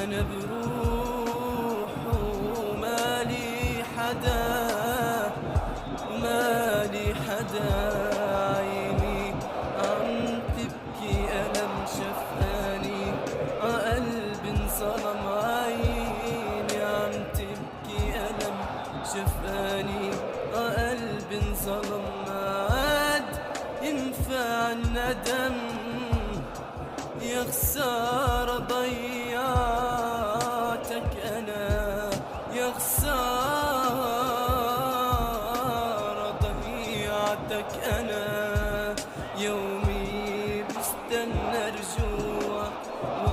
أنا بروح ومالي حدا، ومالي حدا. عيني عم تبكي ألم شفقاني، قلبي انظلم. عيني عم تبكي ألم شفقاني، قلبي انظلم. ما عاد ينفع الندم، يا خسارة